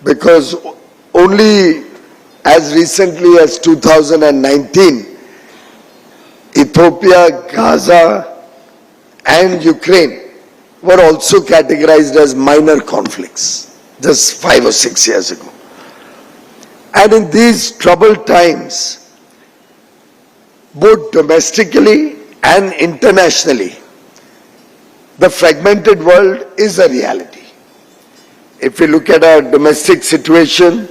because only as recently as 2019, Ethiopia, Gaza and Ukraine were also categorized as minor conflicts just 5 or 6 years ago. And in these troubled times, both domestically and internationally, the fragmented world is a reality. If we look at our domestic situation,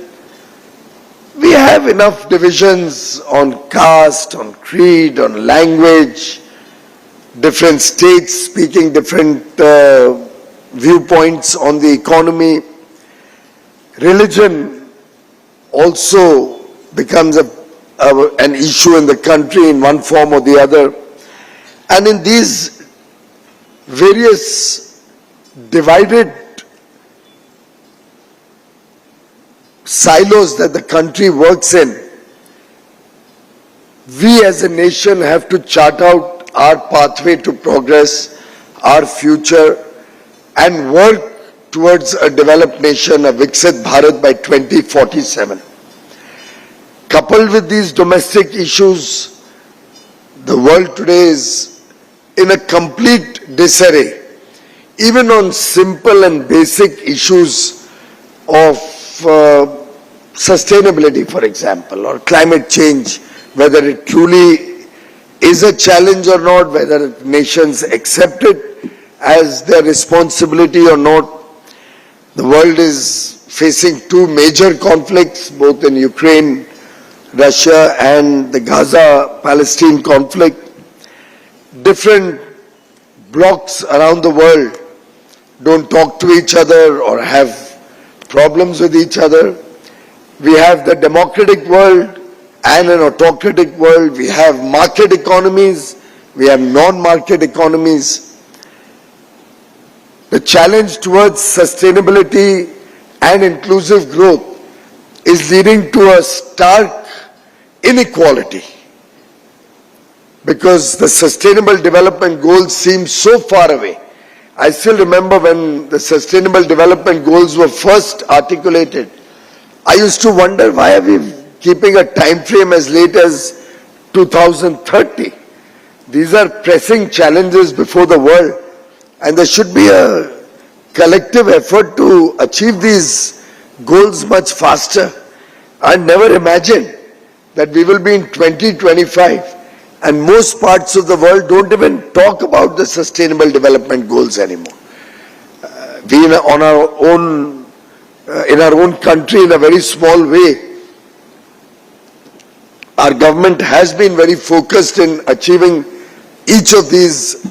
we have enough divisions on caste, on creed, on language, different states speaking different viewpoints on the economy. Religion also becomes an issue in the country in one form or the other. And in these various divided silos that the country works in, we as a nation have to chart out our pathway to progress, our future, and work towards a developed nation, a Viksit Bharat by 2047. Coupled with these domestic issues, the world today is in a complete disarray, even on simple and basic issues of sustainability, for example, or climate change, whether it truly is a challenge or not, whether nations accept it as their responsibility or not. The world is facing two major conflicts, both in Ukraine, Russia, and the Gaza-Palestine conflict. Different blocs around the world don't talk to each other or have problems with each other. We have the democratic world and an autocratic world. We have market economies, we have non-market economies. The challenge towards sustainability and inclusive growth is leading to a stark inequality, because the Sustainable Development Goals seem so far away. I still remember when the Sustainable Development Goals were first articulated, I used to wonder, why are we keeping a time frame as late as 2030? These are pressing challenges before the world, and there should be a collective effort to achieve these goals much faster. I never imagined that we will be in 2025 and most parts of the world don't even talk about the Sustainable Development Goals anymore. We on our own, in our own country, in a very small way, our government has been very focused in achieving each of these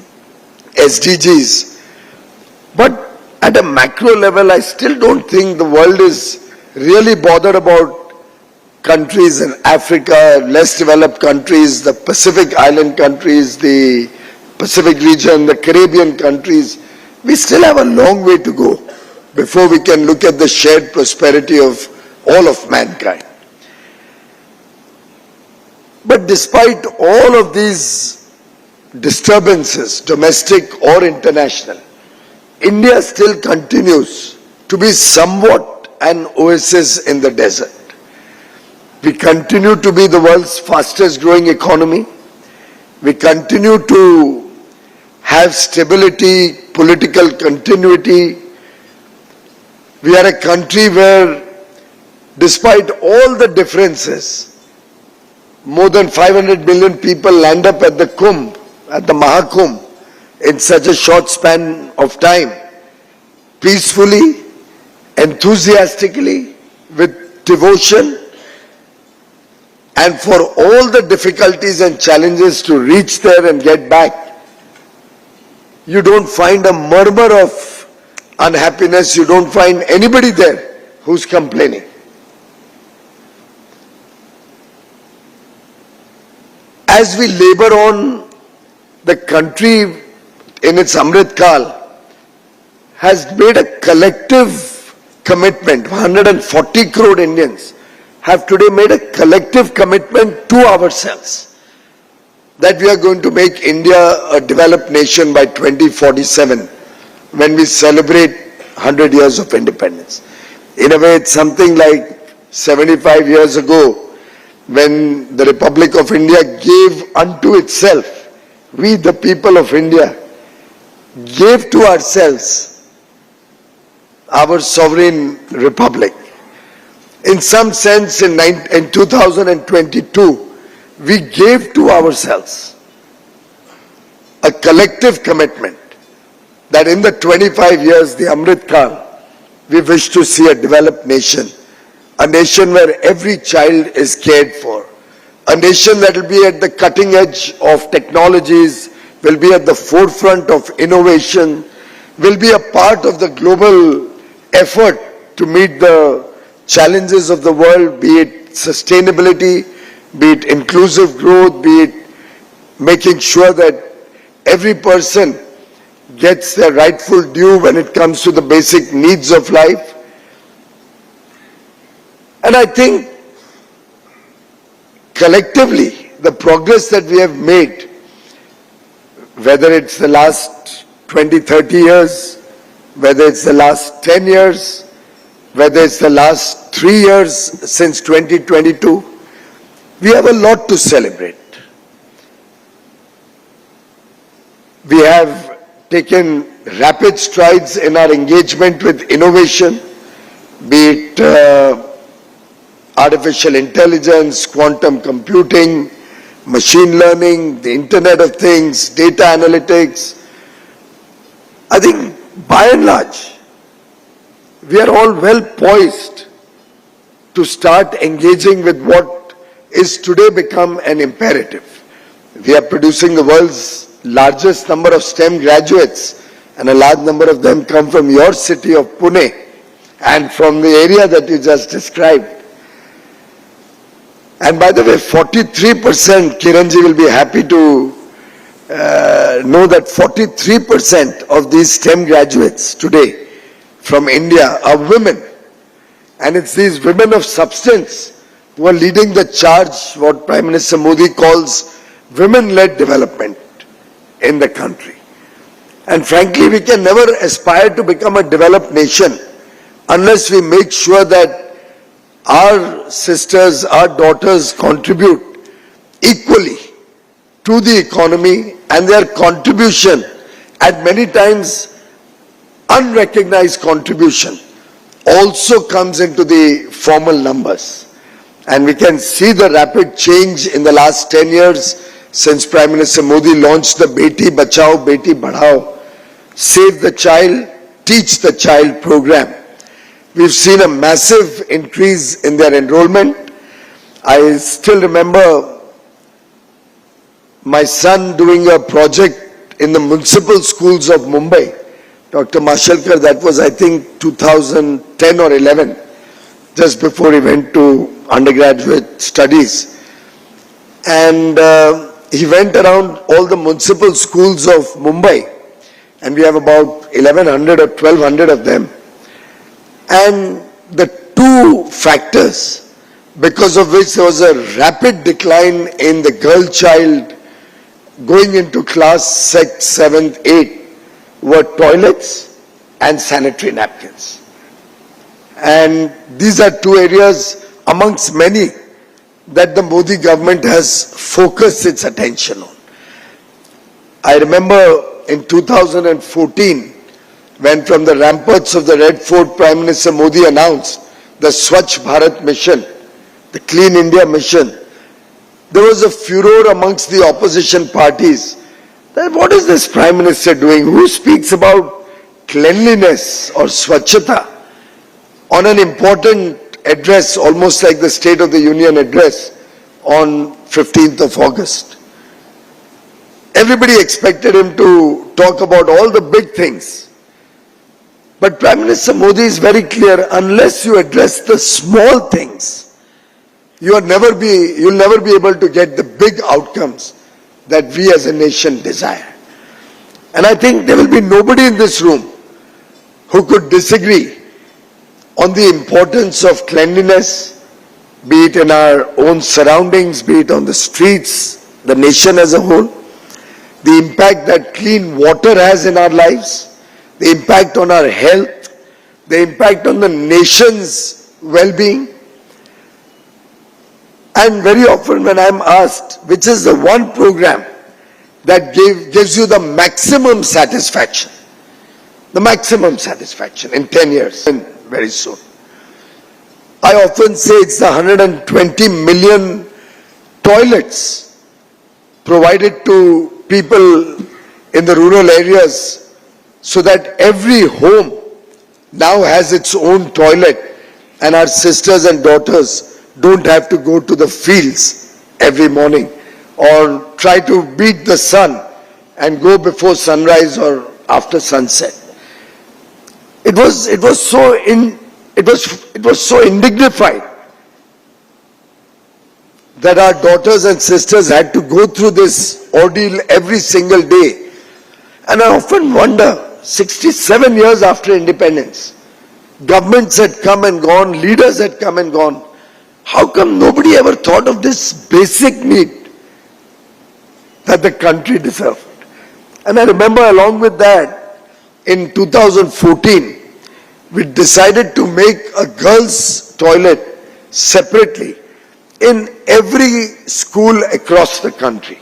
SDGs. But at a macro level, I still don't think the world is really bothered about countries in Africa, less developed countries, the Pacific Island countries, the Pacific region, the Caribbean countries. We still have a long way to go before we can look at the shared prosperity of all of mankind. But despite all of these disturbances, domestic or international, India still continues to be somewhat an oasis in the desert. We continue to be the world's fastest growing economy. We continue to have stability, political continuity. We are a country where, despite all the differences, more than 500 million people land up at the Kumbh, at the Mahakumbh, in such a short span of time, peacefully, enthusiastically, with devotion, and for all the difficulties and challenges to reach there and get back. You don't find a murmur of unhappiness, you don't find anybody there who's complaining. As we labor on, the country in its Amrit Kal has made a collective commitment. 140 crore Indians have today made a collective commitment to ourselves that we are going to make India a developed nation by 2047 when we celebrate 100 years of independence. In a way, it's something like 75 years ago when the Republic of India gave unto itself. We, the people of India, gave to ourselves our sovereign republic. In some sense, in 2022, we gave to ourselves a collective commitment that in the 25 years, the Amrit Kaal, we wish to see a developed nation, a nation where every child is cared for, a nation that will be at the cutting edge of technologies, will be at the forefront of innovation, will be a part of the global effort to meet the challenges of the world, be it sustainability, be it inclusive growth, be it making sure that every person gets their rightful due when it comes to the basic needs of life. And I think collectively, the progress that we have made, whether it's the last 20, 30 years, whether it's the last 10 years, whether it's the last 3 years since 2022, we have a lot to celebrate. We have taken rapid strides in our engagement with innovation, be it artificial intelligence, quantum computing, machine learning, the Internet of Things, data analytics. I think by and large, we are all well poised to start engaging with what is today become an imperative. We are producing the world's largest number of STEM graduates, and a large number of them come from your city of Pune and from the area that you just described. And by the way, 43%, Kiranji will be happy to know that 43% of these STEM graduates today from India are women. And it's these women of substance who are leading the charge, what Prime Minister Modi calls women-led development in the country. And frankly, we can never aspire to become a developed nation unless we make sure that our sisters, our daughters contribute equally to the economy, and their contribution, at many times unrecognized contribution, also comes into the formal numbers. And we can see the rapid change in the last 10 years since Prime Minister Modi launched the Beti Bachao, Beti Badhao, Save the Child, Teach the Child program. We've seen a massive increase in their enrollment. I still remember my son doing a project in the municipal schools of Mumbai, Dr. Mashalkar, that was I think 2010 or 11, just before he went to undergraduate studies. And he went around all the municipal schools of Mumbai, and we have about 1100 or 1200 of them. And the two factors because of which there was a rapid decline in the girl child going into class 6th, 7th, 8th were toilets and sanitary napkins. And these are two areas amongst many that the Modi government has focused its attention on. I remember in 2014, when from the ramparts of the Red Fort, Prime Minister Modi announced the Swachh Bharat mission, the Clean India mission, there was a furor amongst the opposition parties that what is this Prime Minister doing? Who speaks about cleanliness or Swachhata on an important address, almost like the State of the Union address on 15th of August? Everybody expected him to talk about all the big things. But Prime Minister Modi is very clear, unless you address the small things, you'll never be able to get the big outcomes that we as a nation desire. And I think there will be nobody in this room who could disagree on the importance of cleanliness, be it in our own surroundings, be it on the streets, the nation as a whole, the impact that clean water has in our lives, the impact on our health, the impact on the nation's well-being. And very often when I'm asked, which is the one program that gives you the maximum satisfaction in 10 years, and very soon, I often say it's the 120 million toilets provided to people in the rural areas so that every home now has its own toilet and our sisters and daughters don't have to go to the fields every morning or try to beat the sun and go before sunrise or after sunset. It was so indignified that our daughters and sisters had to go through this ordeal every single day. And I often wonder, 67 years after independence, governments had come and gone, leaders had come and gone. How come nobody ever thought of this basic need that the country deserved? And I remember along with that, in 2014, we decided to make a girls' toilet separately in every school across the country.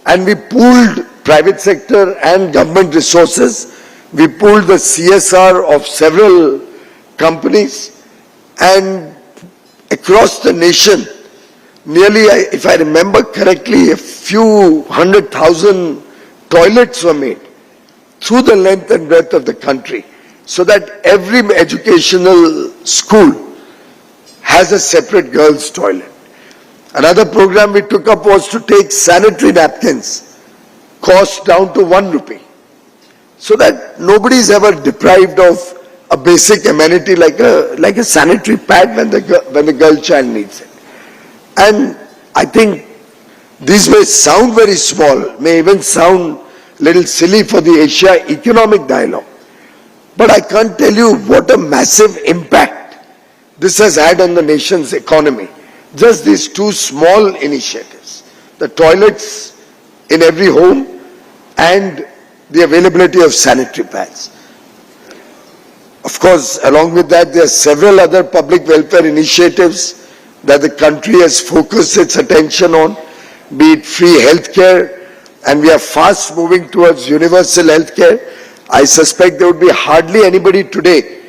And we pooled private sector and government resources. We pooled the CSR of several companies, and across the nation, nearly, if I remember correctly, a few 100,000 toilets were made through the length and breadth of the country, so that every educational school has a separate girls' toilet. Another program we took up was to take sanitary napkins, cost down to 1 rupee, so that nobody is ever deprived of a basic amenity like a sanitary pad when the girl child needs it. And I think these may sound very small, may even sound a little silly for the Asia Economic Dialogue, but I can't tell you what a massive impact this has had on the nation's economy. Just these two small initiatives, the toilets in every home and the availability of sanitary pads. Of course, along with that, there are several other public welfare initiatives that the country has focused its attention on, be it free healthcare, and we are fast moving towards universal healthcare. I suspect there would be hardly anybody today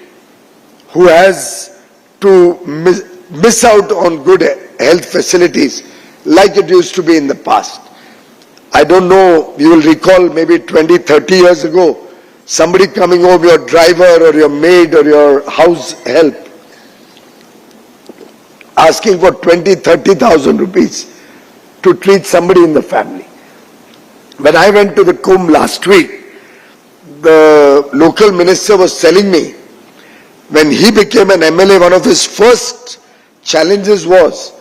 who has to miss out on good health facilities like it used to be in the past. I don't know, you will recall maybe 20, 30 years ago, somebody coming home, your driver or your maid or your house help, asking for 20, 30,000 rupees to treat somebody in the family. When I went to the Kumbh last week, the local minister was telling me, when he became an MLA, one of his first challenges was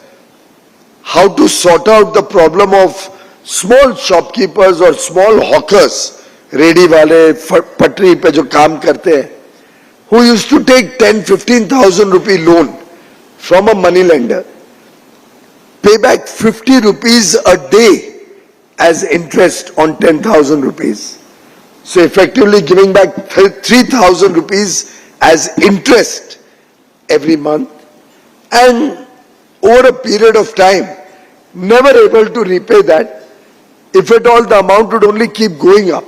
how to sort out the problem of small shopkeepers or small hawkers, ready वाले पटरी पे जो काम करते हैं, who used to take 10-15,000 rupee loan from a money lender, pay back 50 rupees a day as interest on 10,000 rupees. So effectively giving back 3,000 rupees as interest every month, and over a period of time, never able to repay that. If at all, the amount would only keep going up.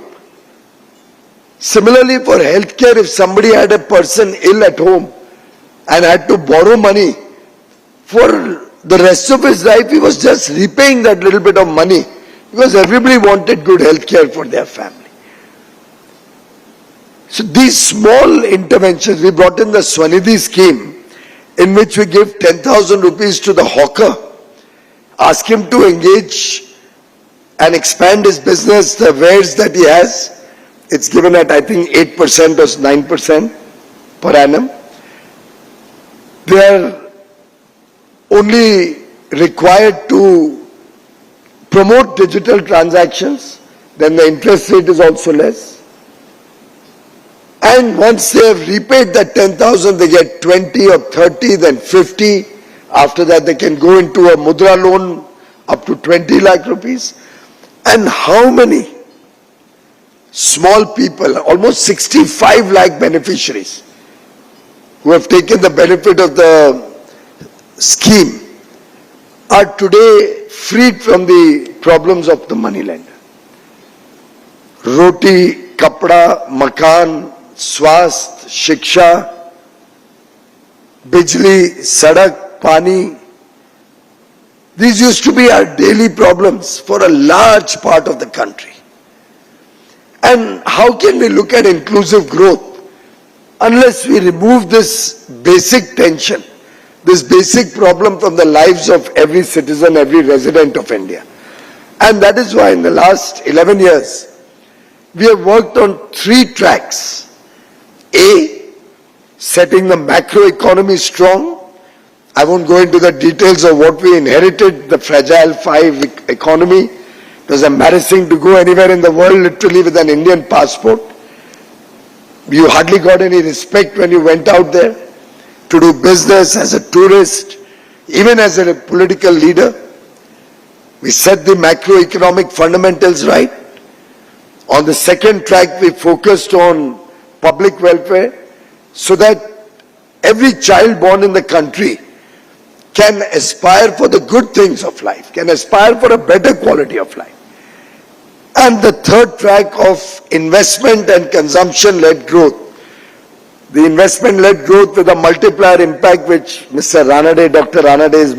Similarly, for healthcare, if somebody had a person ill at home and had to borrow money, for the rest of his life, he was just repaying that little bit of money because everybody wanted good healthcare for their family. So these small interventions, we brought in the Swanidhi scheme, in which we give 10,000 rupees to the hawker, ask him to engage and expand his business, the wares that he has. It's given at, I think, 8% or 9% per annum. They are only required to promote digital transactions, then the interest rate is also less. And once they have repaid that 10,000, they get 20 or 30, then 50. After that, they can go into a mudra loan up to 20 lakh rupees. And how many small people, almost 65 lakh beneficiaries, who have taken the benefit of the scheme are today freed from the problems of the moneylender. Roti, kapda, makan, swasth, shiksha, bijli, sadak, pani. These used to be our daily problems for a large part of the country. And how can we look at inclusive growth unless we remove this basic tension, this basic problem from the lives of every citizen, every resident of India? And that is why in the last 11 years, we have worked on 3 tracks. A, setting the macro economy strong. I won't go into the details of what we inherited, the fragile 5 economy. It was embarrassing to go anywhere in the world literally with an Indian passport. You hardly got any respect when you went out there to do business as a tourist, even as a political leader. We set the macroeconomic fundamentals right. On the second track, we focused on public welfare so that every child born in the country can aspire for the good things of life, can aspire for a better quality of life. And the third track of investment and consumption-led growth. The investment-led growth with a multiplier impact which Mr. Ranade, Dr. Ranade is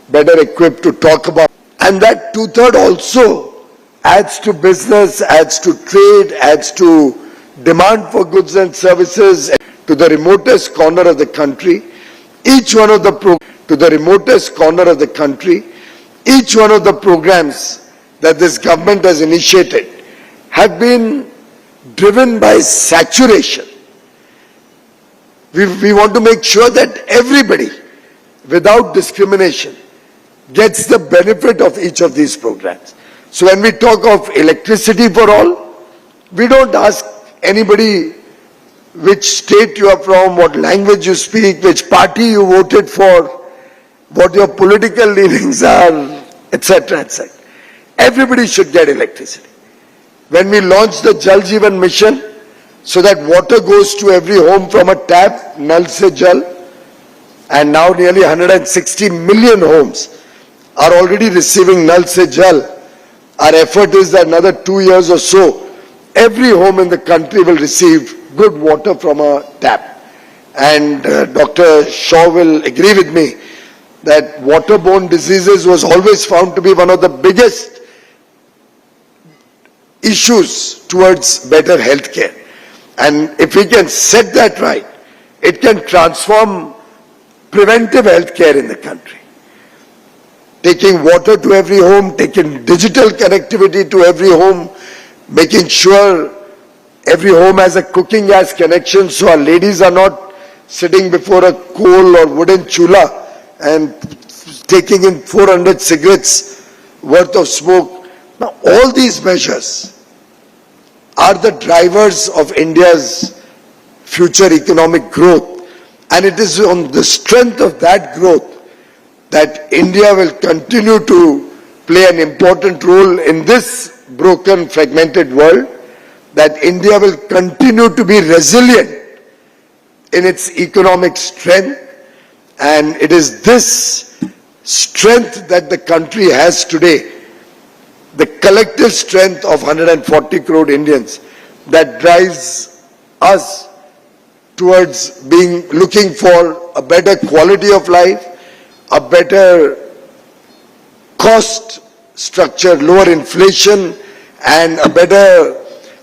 better equipped to talk about. And that 2/3 also adds to business, adds to trade, adds to demand for goods and services to the remotest corner of the country. Each one of the programs that this government has initiated have been driven by saturation. We want to make sure that everybody, without discrimination, gets the benefit of each of these programs. So when we talk of electricity for all, we don't ask anybody which state you are from, what language you speak, which party you voted for, what your political leanings are, etc., etc. Everybody should get electricity. When we launched the Jal Jeevan Mission, so that water goes to every home from a tap, Nal Se Jal, and now nearly 160 million homes are already receiving Nal Se Jal. Our effort is that another 2 years or so, every home in the country will receive good water from a tap. And Dr. Shaw will agree with me that waterborne diseases was always found to be one of the biggest issues towards better health care. And if we can set that right, it can transform preventive health care in the country. Taking water to every home, taking digital connectivity to every home, making sure every home has a cooking gas connection so our ladies are not sitting before a coal or wooden chula and taking in 400 cigarettes worth of smoke. Now all these measures are the drivers of India's future economic growth, and it is on the strength of that growth that India will continue to play an important role in this broken, fragmented world, that India will continue to be resilient in its economic strength, and it is this strength that the country has today, the collective strength of 140 crore Indians, that drives us towards looking for a better quality of life, a better cost structure, lower inflation, and a better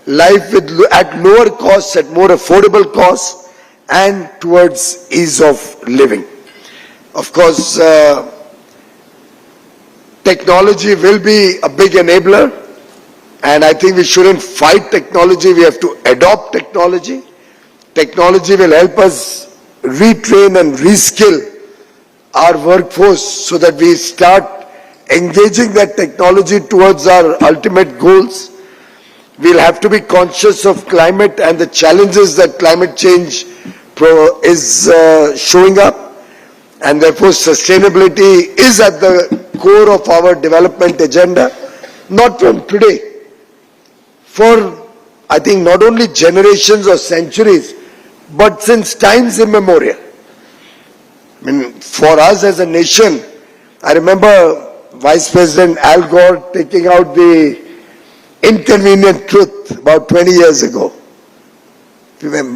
life at lower costs, at more affordable costs, and towards ease of living. Of course, technology will be a big enabler, and I think we shouldn't fight technology, we have to adopt technology. Technology will help us retrain and reskill our workforce so that we start engaging that technology towards our ultimate goals. We'll have to be conscious of climate and the challenges that climate change is showing up, and therefore sustainability is at the core of our development agenda, not from today, for I think not only generations or centuries, but since times immemorial. I mean, for us as a nation, I remember Vice President Al Gore taking out the inconvenient truth about 20 years ago.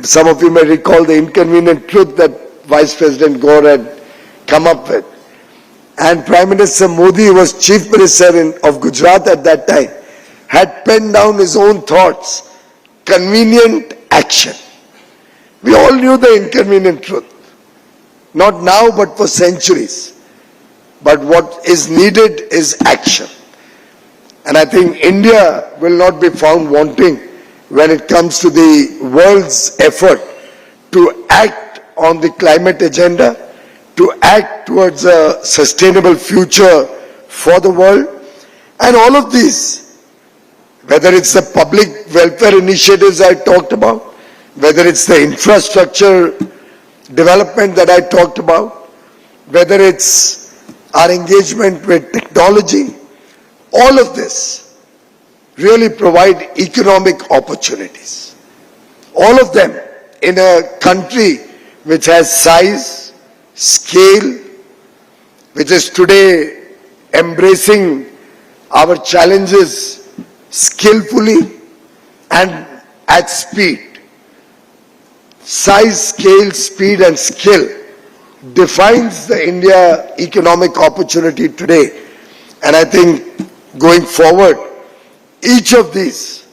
Some of you may recall the inconvenient truth that Vice President Gore had come up with. And Prime Minister Modi, who was Chief Minister of Gujarat at that time, had penned down his own thoughts. Convenient action. We all knew the inconvenient truth. Not now, but for centuries. But what is needed is action. And I think India will not be found wanting when it comes to the world's effort to act on the climate agenda, to act towards a sustainable future for the world. And all of these, whether it's the public welfare initiatives I talked about, whether it's the infrastructure development that I talked about, whether it's our engagement with technology, all of this really provide economic opportunities. All of them in a country which has size, scale, which is today embracing our challenges skillfully and at speed. Size, scale, speed and skill defines the India economic opportunity today. And I think going forward, each of these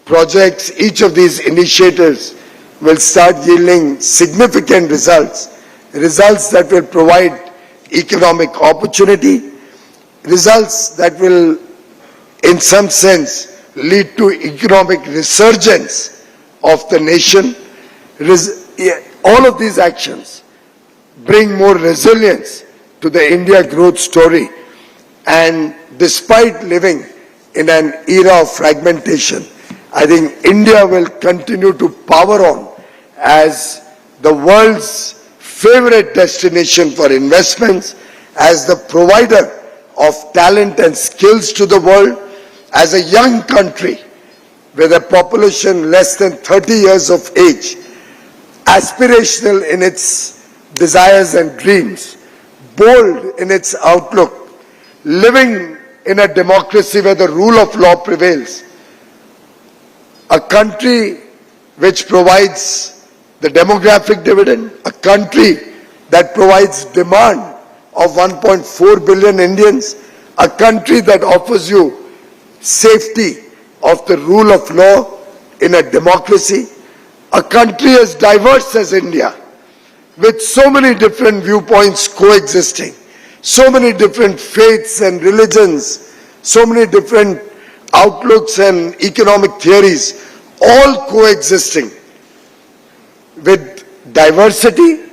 projects, each of these initiatives will start yielding significant results, results that will provide economic opportunity, results that will, in some sense, lead to economic resurgence of the nation. All of these actions bring more resilience to the India growth story. And despite living in an era of fragmentation, I think India will continue to power on as the world's favorite destination for investments, as the provider of talent and skills to the world, as a young country with a population less than 30 years of age, aspirational in its desires and dreams, bold in its outlook, living in a democracy where the rule of law prevails, a country which provides the demographic dividend, a country that provides demand of 1.4 billion Indians, a country that offers you safety of the rule of law in a democracy, a country as diverse as India, with so many different viewpoints coexisting, so many different faiths and religions, so many different outlooks and economic theories, all coexisting with diversity,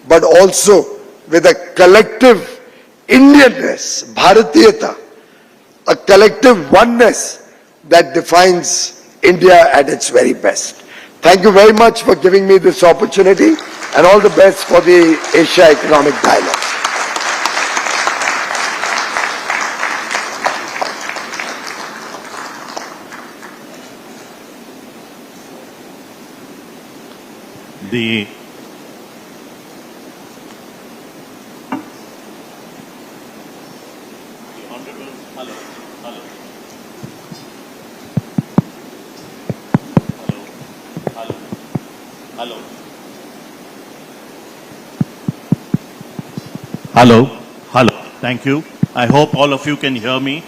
but also with a collective Indianness, Bharatiyata, a collective oneness that defines India at its very best. Thank you very much for giving me this opportunity, and all the best for the Asia Economic Dialogue. The Honorable, hello. Thank you. I hope all of you can hear me.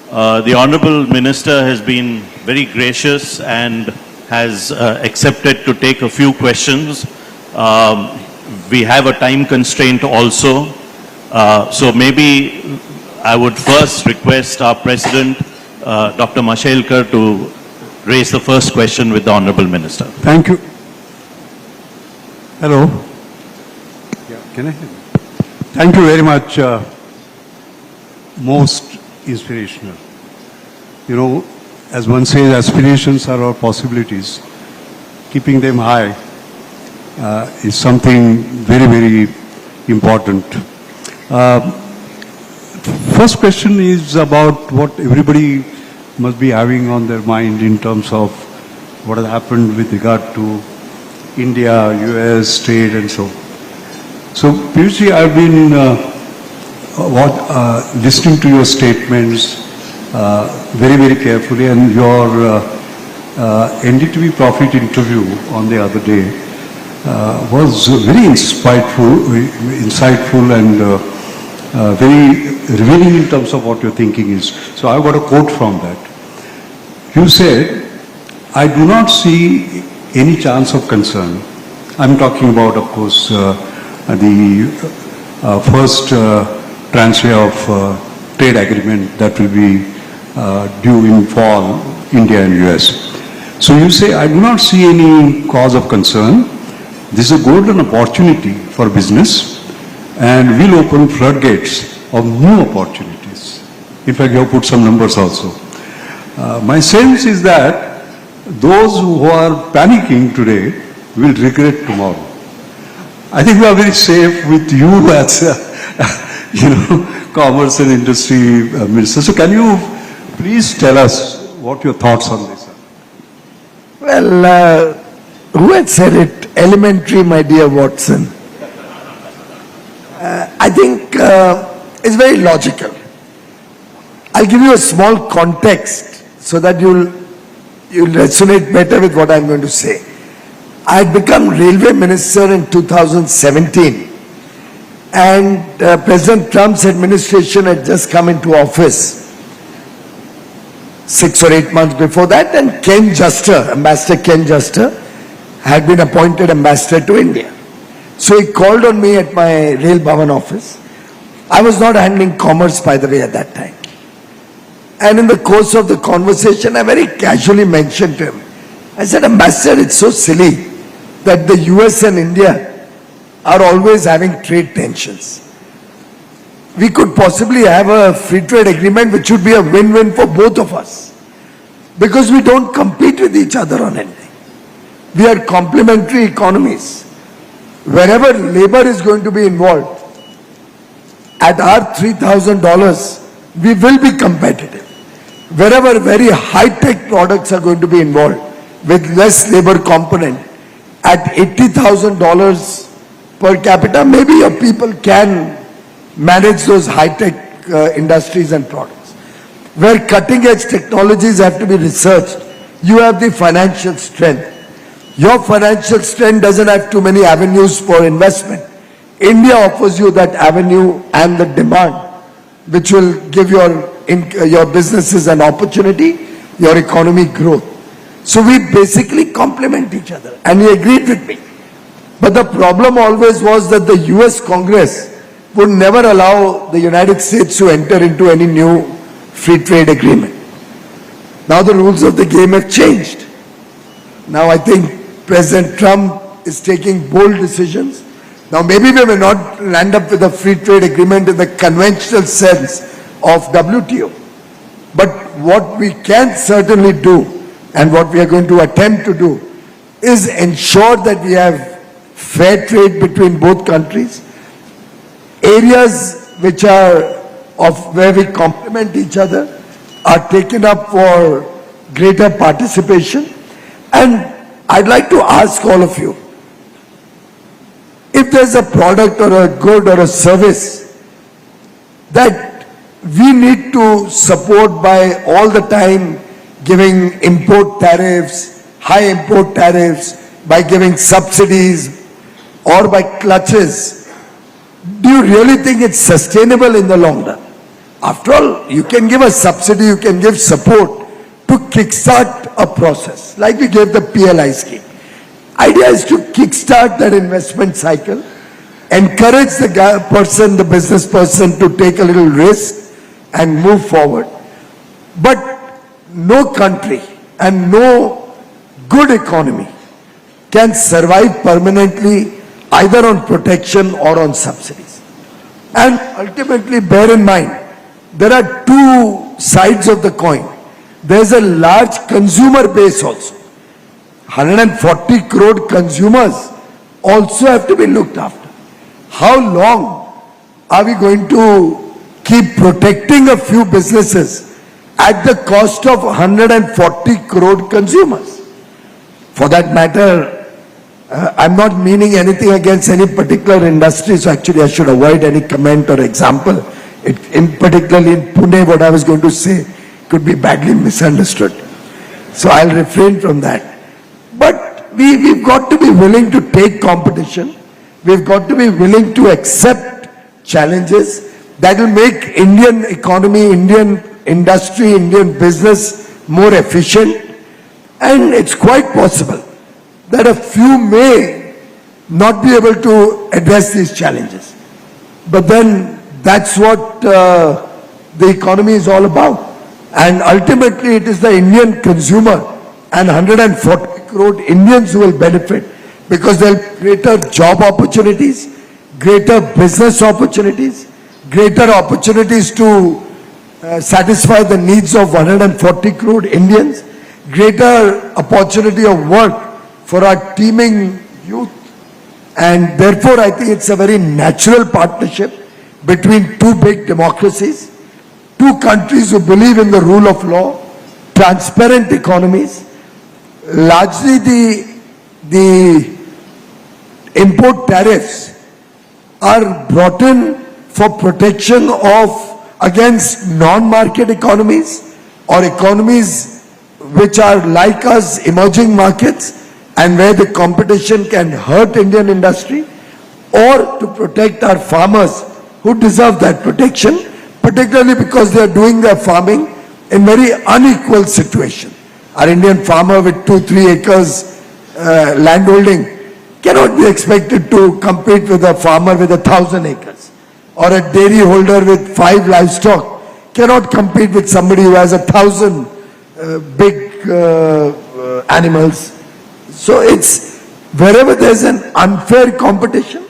The Honorable Minister has been very gracious and has accepted to take a few questions. We have a time constraint also. So maybe I would first request our President, Dr. Mashelkar, to raise the first question with the Honorable Minister. Thank you. Hello. Yeah, can I hear you? Thank you very much. Most inspirational. You know, as one says, aspirations are our possibilities. Keeping them high is something very, very important. First question is about what everybody must be having on their mind in terms of what has happened with regard to India, US, trade and so. So, Piyushji, I've been listening to your statements very, very carefully, and your NDTV Profit interview on the other day was very insightful and very revealing in terms of what your thinking is. So I've got a quote from that. You said, I do not see any chance of concern. I'm talking about, of course, the first transfer of trade agreement that will be due in fall, India and US. So you say, I do not see any cause of concern. This is a golden opportunity for business and will open floodgates of new opportunities. In fact, you have put some numbers also. My sense is that those who are panicking today will regret tomorrow. I think we are very safe with you as, Commerce and Industry Minister. So can you please tell us what your thoughts on this are? Well, who had said it? Elementary, my dear Watson. I think it's very logical. I'll give you a small context so that you'll resonate better with what I'm going to say. I had become railway minister in 2017, and President Trump's administration had just come into office 6 or 8 months before that, and Ambassador Ken Juster, had been appointed ambassador to India. So he called on me at my Rail Bhavan office. I was not handling commerce, by the way, at that time. And in the course of the conversation, I very casually mentioned to him, I said, Ambassador, it's so silly that the US and India are always having trade tensions. We could possibly have a free trade agreement which would be a win-win for both of us, because we don't compete with each other on anything. We are complementary economies. Wherever labor is going to be involved, at our $3,000, we will be competitive. Wherever very high-tech products are going to be involved with less labor component, at $80,000 per capita, maybe your people can manage those high-tech industries and products. Where cutting-edge technologies have to be researched, you have the financial strength. Your financial strength doesn't have too many avenues for investment. India offers you that avenue and the demand, which will give your businesses an opportunity, your economy growth. So we basically complement each other, and he agreed with me. But the problem always was that the US Congress would never allow the United States to enter into any new free trade agreement. Now the rules of the game have changed. Now I think President Trump is taking bold decisions. Now maybe we may not land up with a free trade agreement in the conventional sense of WTO. But what we can certainly do, and what we are going to attempt to do, is ensure that we have fair trade between both countries. Areas which are where we complement each other are taken up for greater participation. And I'd like to ask all of you, if there's a product or a good or a service that we need to support by all the time giving import tariffs, high import tariffs, by giving subsidies or by clutches, do you really think it's sustainable in the long run? After all, you can give a subsidy, you can give support to kickstart a process, like we gave the PLI scheme. Idea is to kickstart that investment cycle, encourage the business person to take a little risk and move forward. But no country and no good economy can survive permanently either on protection or on subsidies. And ultimately, bear in mind, there are two sides of the coin. There's a large consumer base also. 140 crore consumers also have to be looked after. How long are we going to keep protecting a few businesses at the cost of 140 crore consumers? For that matter, I'm not meaning anything against any particular industry, so actually I should avoid any comment or example. Particularly in Pune, what I was going to say could be badly misunderstood. So I'll refrain from that. But we've got to be willing to take competition. We've got to be willing to accept challenges that will make Indian economy, Indian industry, Indian business more efficient. And it's quite possible that a few may not be able to address these challenges. But then that's what the economy is all about. And ultimately it is the Indian consumer and 140 crore Indians who will benefit, because there will be greater job opportunities, greater business opportunities, greater opportunities to satisfy the needs of 140 crore Indians, greater opportunity of work for our teeming youth. And therefore I think it's a very natural partnership between two big democracies, two countries who believe in the rule of law, transparent economies. Largely the import tariffs are brought in for protection of against non-market economies or economies which are like us, emerging markets, and where the competition can hurt Indian industry, or to protect our farmers who deserve that protection, particularly because they are doing their farming in very unequal situation. Our Indian farmer with 2-3 acres landholding cannot be expected to compete with a farmer with 1,000 acres, or a dairy holder with 5 livestock cannot compete with somebody who has 1,000 big animals. So it's wherever there's an unfair competition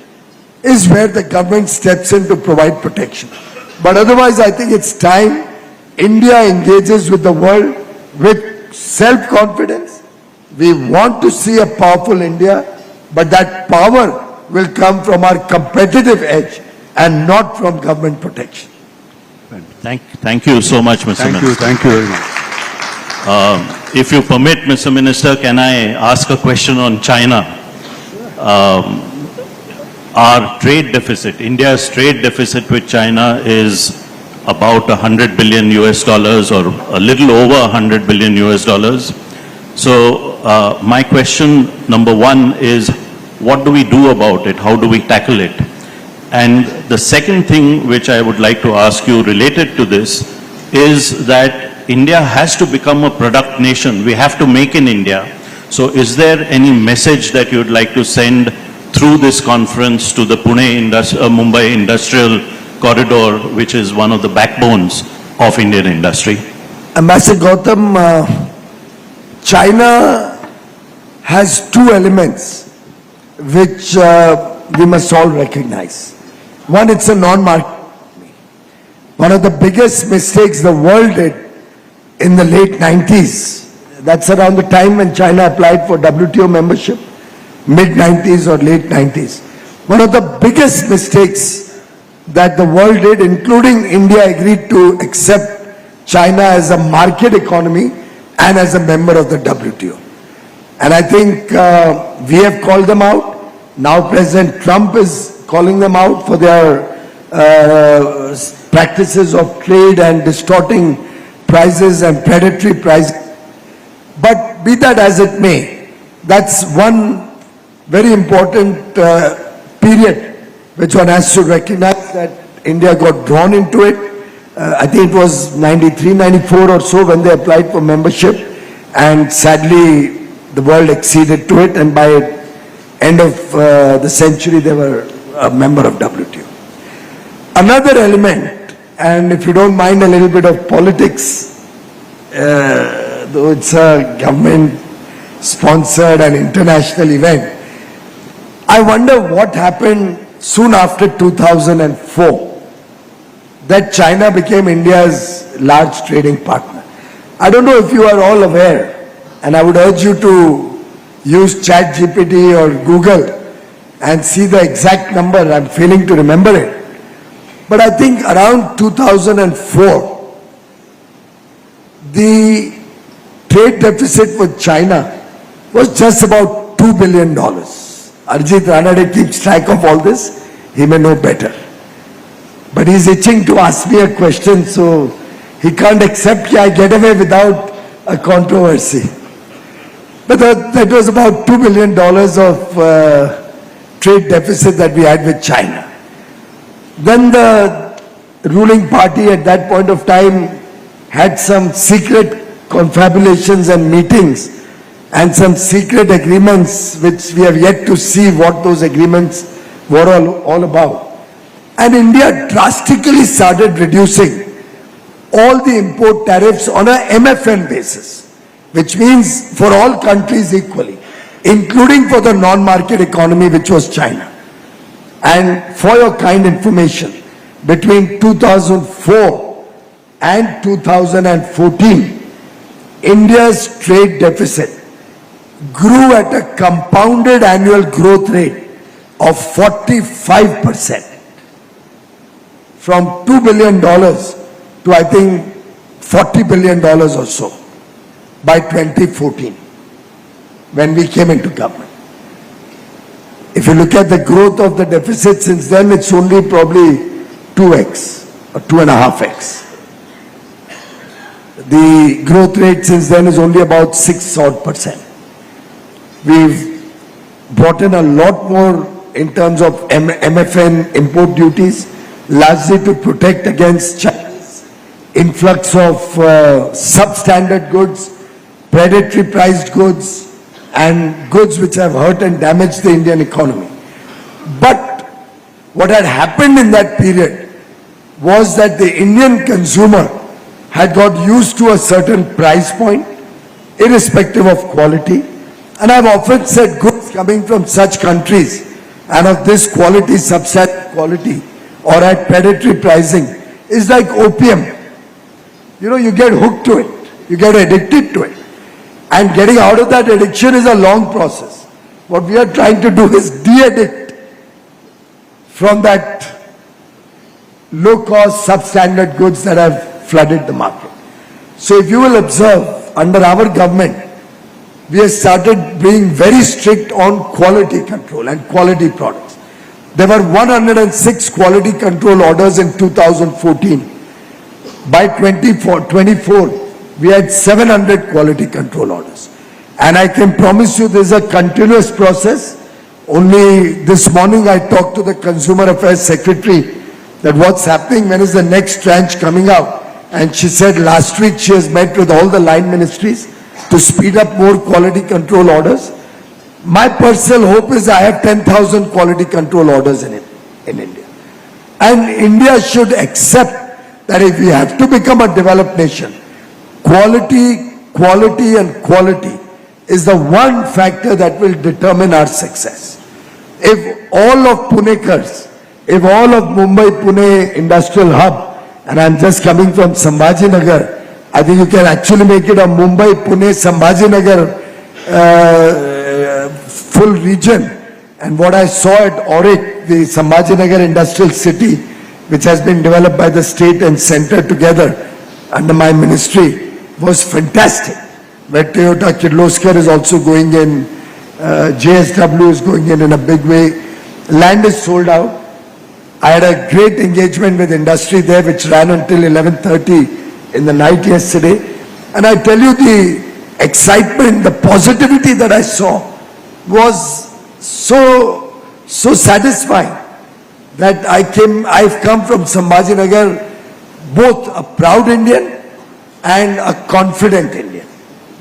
is where the government steps in to provide protection. But otherwise I think it's time India engages with the world with self-confidence. We want to see a powerful India, but that power will come from our competitive edge and not from government protection. Thank you so much, Mr. Minister. Thank you very much. If you permit, Mr. Minister, can I ask a question on China? Our trade deficit, India's trade deficit with China is about $100 billion US dollars, or a little over $100 billion US dollars. So my question number one is, what do we do about it? How do we tackle it? And the second thing which I would like to ask you related to this is that India has to become a product nation. We have to make in India. So is there any message that you would like to send through this conference to the Mumbai Industrial Corridor, which is one of the backbones of Indian industry? Ambassador Gautam, China has two elements which we must all recognize. One, it's a non-market. One of the biggest mistakes the world did in the late 90s, that's around the time when China applied for WTO membership, mid-90s or late 90s. One of the biggest mistakes that the world did, including India, agreed to accept China as a market economy and as a member of the WTO. And I think we have called them out. Now President Trump is calling them out for their practices of trade and distorting prices and predatory prices. But be that as it may, that's one very important period which one has to recognize, that India got drawn into it. I think it was 93, 94 or so when they applied for membership, and sadly the world acceded to it, and by end of the century they were a member of WTO. Another element, and if you don't mind a little bit of politics, though it's a government sponsored and international event, I wonder what happened soon after 2004 that China became India's large trading partner. I don't know if you are all aware, and I would urge you to use ChatGPT or Google and see the exact number. I'm failing to remember it. But I think around 2004, the trade deficit with China was just about $2 billion. Arjit Ranade keeps track of all this. He may know better. But he's itching to ask me a question, so he can't accept I get away without a controversy. But that was about $2 billion of trade deficit that we had with China. Then the ruling party at that point of time had some secret confabulations and meetings and some secret agreements which we have yet to see what those agreements were all about. And India drastically started reducing all the import tariffs on a MFN basis, which means for all countries equally, including for the non-market economy, which was China. And for your kind information, between 2004 and 2014, India's trade deficit grew at a compounded annual growth rate of 45%. From $2 billion to I think $40 billion or so by 2014 when we came into government. If you look at the growth of the deficit since then, it's only probably 2x or 2.5x. The growth rate since then is only about 6% odd. We've brought in a lot more in terms of MFN import duties, largely to protect against China's influx of substandard goods, predatory priced goods, and goods which have hurt and damaged the Indian economy. But what had happened in that period was that the Indian consumer had got used to a certain price point, irrespective of quality. And I've often said goods coming from such countries and of this quality, substandard quality, or at predatory pricing is like opium. You know, you get hooked to it, you get addicted to it. And getting out of that addiction is a long process. What we are trying to do is de-addict from that low-cost, substandard goods that have flooded the market. So if you will observe, under our government, we have started being very strict on quality control and quality products. There were 106 quality control orders in 2014. By 24, we had 700 quality control orders. And I can promise you this is a continuous process. Only this morning I talked to the Consumer Affairs Secretary that what's happening, when is the next tranche coming out? And she said last week she has met with all the line ministries to speed up more quality control orders. My personal hope is I have 10,000 quality control orders in India. And India should accept that if we have to become a developed nation, quality is the one factor that will determine our success. If all of Punekars, if all of Mumbai-Pune Industrial Hub, and I'm just coming from Sambhajinagar, I think you can actually make it a Mumbai-Pune Sambhajinagar full region. And what I saw at Auric, the Sambhajinagar Industrial City, which has been developed by the state and center together under my ministry, was fantastic. Where Toyota Kirloskar is also going in, JSW is going in a big way. Land is sold out. I had a great engagement with industry there, which ran until 11:30 in the night yesterday. And I tell you, the excitement, the positivity that I saw was so satisfying that I've come from Sambhajinagar, both a proud Indian and a confident Indian,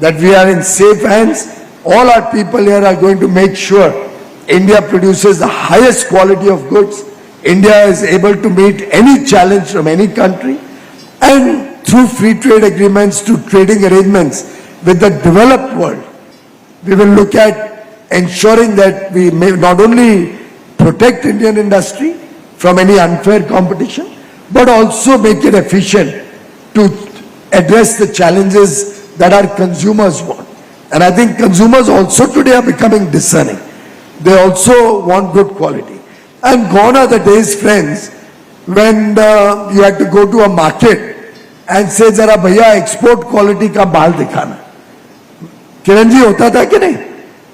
that we are in safe hands. All our people here are going to make sure India produces the highest quality of goods. India is able to meet any challenge from any country, and through free trade agreements to trading arrangements with the developed world, we will look at ensuring that we may not only protect Indian industry from any unfair competition, but also make it efficient to address the challenges that our consumers want. And I think consumers also today are becoming discerning. They also want good quality. And gone are the days, friends, when you had to go to a market and say, "Zara bhaiya export quality ka baal dikhana." Kiran ji, hota tha ki nahi?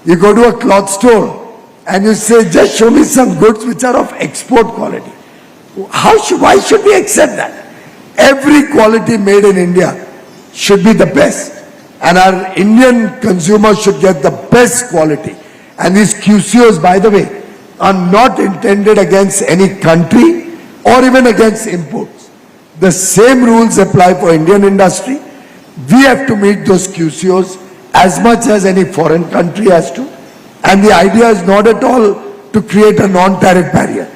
You go to a cloth store and you say, just show me some goods which are of export quality. Why should we accept that? Every quality made in India should be the best. And our Indian consumers should get the best quality. And these QCOs, by the way, are not intended against any country or even against imports. The same rules apply for Indian industry. We have to meet those QCOs as much as any foreign country has to. And the idea is not at all to create a non-tariff barrier.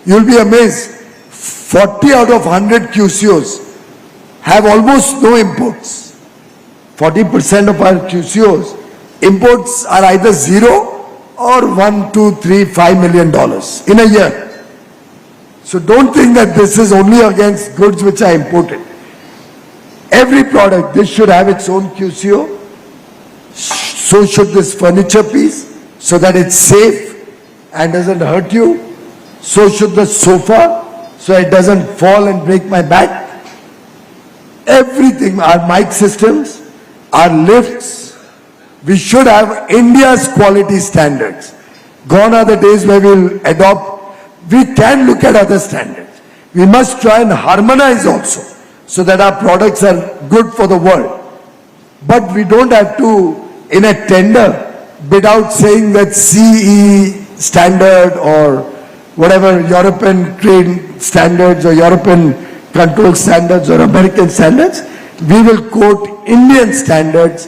You'll be amazed. 40 out of 100 QCOs have almost no imports. 40% of our QCOs, imports are either zero or $1, $2, $3, $5 million in a year. So don't think that this is only against goods which are imported. Every product, this should have its own QCO. So should this furniture piece, so that it's safe and doesn't hurt you. So should the sofa, so it doesn't fall and break my back. Everything, our mic systems, our lifts, we should have India's quality standards. Gone are the days where we'll adopt, we can look at other standards. We must try and harmonize also, so that our products are good for the world. But we don't have to, in a tender, bid out saying that CE standard or whatever European trade standards or European control standards or American standards. We will quote Indian standards,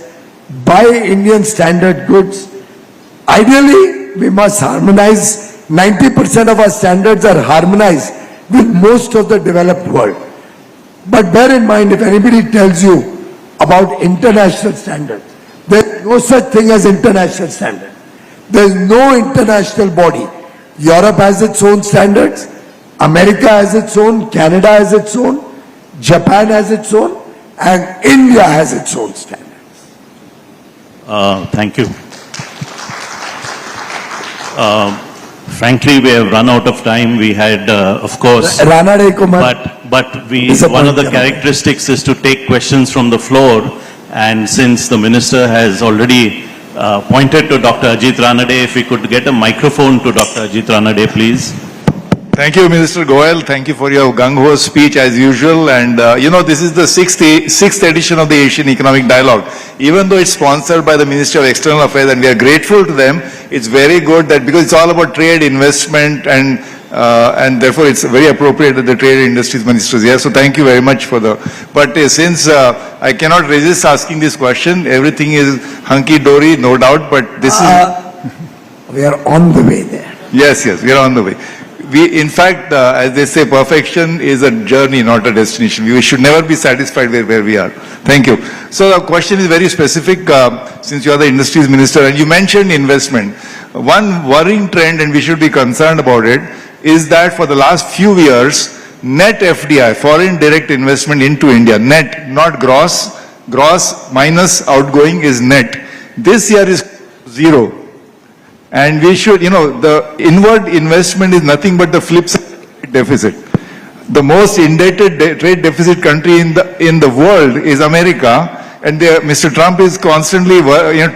buy Indian standard goods. Ideally, we must harmonize. 90% of our standards are harmonized with most of the developed world. But bear in mind, if anybody tells you about international standards, there is no such thing as international standard. There is no international body. Europe has its own standards, America has its own, Canada has its own, Japan has its own, and India has its own standards. Thank you. Frankly, we have run out of time. We had, of course, but one of the characteristics is to take questions from the floor. And since the minister has already pointed to Dr. Ajit Ranade, if we could get a microphone to Dr. Ajit Ranade, please. Thank you, Minister Goyal. Thank you for your gung-ho speech as usual. And this is the sixth edition of the Asian Economic Dialogue. Even though it's sponsored by the Ministry of External Affairs and we are grateful to them, it's very good that because it's all about trade, investment, and therefore it's very appropriate that the Trade and Industries Minister is here. So thank you very much for the... But since I cannot resist asking this question, everything is hunky-dory, no doubt, but this is... We are on the way there. Yes, we are on the way. In fact, as they say, perfection is a journey, not a destination. We should never be satisfied where we are. Thank you. So the question is very specific, since you are the Industries Minister, and you mentioned investment. One worrying trend, and we should be concerned about it, is that for the last few years, net FDI, foreign direct investment into India, net, not gross minus outgoing is net. This year is zero. And we should, the inward investment is nothing but the flip side of deficit. The most indebted trade deficit country in the world is America, and Mr. Trump is constantly talking